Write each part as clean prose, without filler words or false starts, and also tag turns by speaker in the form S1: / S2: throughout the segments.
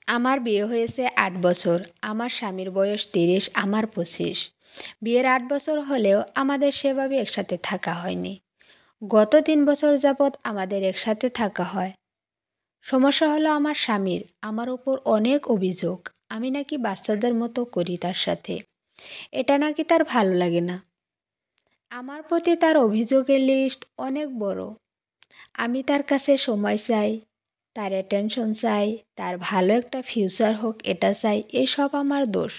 S1: আমার বিয়ে হয়েছে ৮ বছর। আমার স্বামীর বয়স ৩০, আমার ২৫। বিয়ের ৮ বছর হলেও আমাদের সেভাবে একসাথে থাকা হয়নি। গত ৩ বছর যাবৎ আমাদের একসাথে থাকা হয়। সমস্যা হলো আমার স্বামীর। আমার উপর অনেক অভিযোগ। আমি নাকি বাচ্চাদের মতো করি তার সাথে। এটা নাকি তার ভালো লাগে না। আমার প্রতি তার অভিযোগের লিস্ট অনেক বড়। আমি তার কাছে সময় চাই, তার অ্যাটেনশন চাই, তার ভালো একটা ফিউচার হোক এটা চাই, এসব আমার দোষ।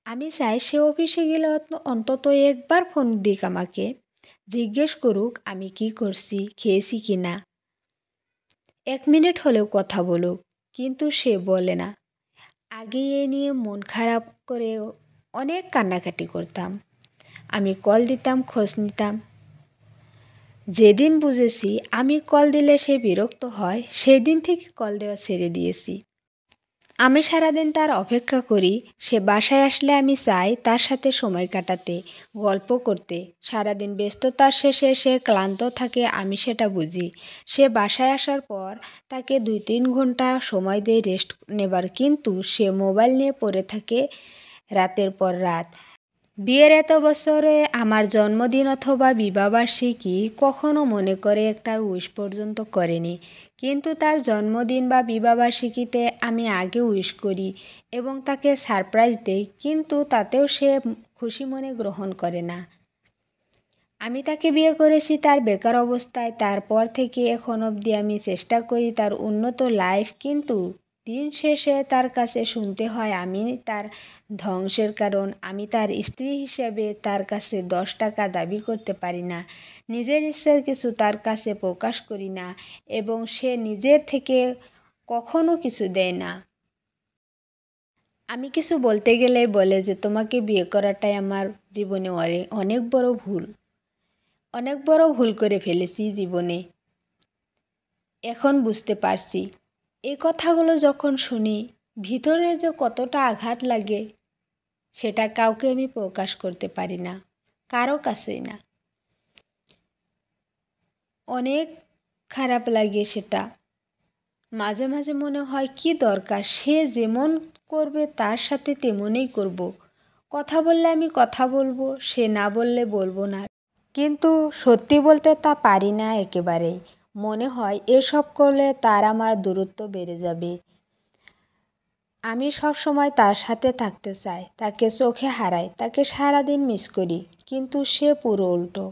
S1: আমি চাই সে অফিসে গেলে অন্তত একবার ফোন দিক আমাকে, জিজ্ঞেস করুক আমি কি করছি, খেয়েছি কি না, ১ মিনিট হলেও কথা বলুক। কিন্তু সে বলে না। আগে এ নিয়ে মন খারাপ করে অনেক কান্নাকাটি করতাম। আমি কল দিতাম, খোঁজ নিতাম। যেদিন বুঝেছি আমি কল দিলে সে বিরক্ত হয়, সেদিন থেকে কল দেওয়া ছেড়ে দিয়েছি। আমি সারাদিন তার অপেক্ষা করি। সে বাসায় আসলে আমি চাই তার সাথে সময় কাটাতে, গল্প করতে। সারাদিন ব্যস্ততার শেষে সে ক্লান্ত থাকে, আমি সেটা বুঝি। সে বাসায় আসার পর তাকে ২-৩ ঘন্টা সময় দেয় রেস্ট নেবার, কিন্তু সে মোবাইল নিয়ে পড়ে থাকে রাতের পর রাত। বিয়ের এত বছরে আমার জন্মদিন অথবা বিবাহবার্ষিকী কখনো মনে করে একটা উইশ পর্যন্ত করেনি। কিন্তু তার জন্মদিন বা বিবাহবার্ষিকীতে আমি আগে উইশ করি এবং তাকে সারপ্রাইজ দেই, কিন্তু তাতেও সে খুশি মনে গ্রহণ করে না। আমি তাকে বিয়ে করেছি তার বেকার অবস্থায়। তারপর থেকে এখন অবধি আমি চেষ্টা করি তার উন্নত লাইফ, কিন্তু দিন শেষে তার কাছে শুনতে হয় আমি তার ধ্বংসের কারণ। আমি তার স্ত্রী হিসেবে তার কাছে ১০ টাকা দাবি করতে পারি না, নিজের ইচ্ছার কিছু তার কাছে প্রকাশ করি না, এবং সে নিজের থেকে কখনো কিছু দেয় না। আমি কিছু বলতে গেলে বলে যে তোমাকে বিয়ে করাটাই আমার জীবনে অনেক বড় ভুল। অনেক বড় ভুল করে ফেলেছি জীবনে। এখন বুঝতে পারছি। এই কথাগুলো যখন শুনি ভিতরে যে কতটা আঘাত লাগে, সেটা কাউকে আমি প্রকাশ করতে পারি না, কারো কাছেই না। অনেক খারাপ লাগে সেটা। মাঝে মাঝে মনে হয় কি দরকার, সে যেমন করবে তার সাথে তেমনই করব। কথা বললে আমি কথা বলবো, সে না বললে বলবো না। কিন্তু সত্যি বলতে তা পারি না একেবারেই। মনে হয় এসব করলে তার আমার দূরত্ব বেড়ে যাবে। আমি সব সময় তার সাথে থাকতে চাই, তাকে চোখে হারাই, তাকে সারাদিন মিস করি, কিন্তু সে পুরো উল্টো।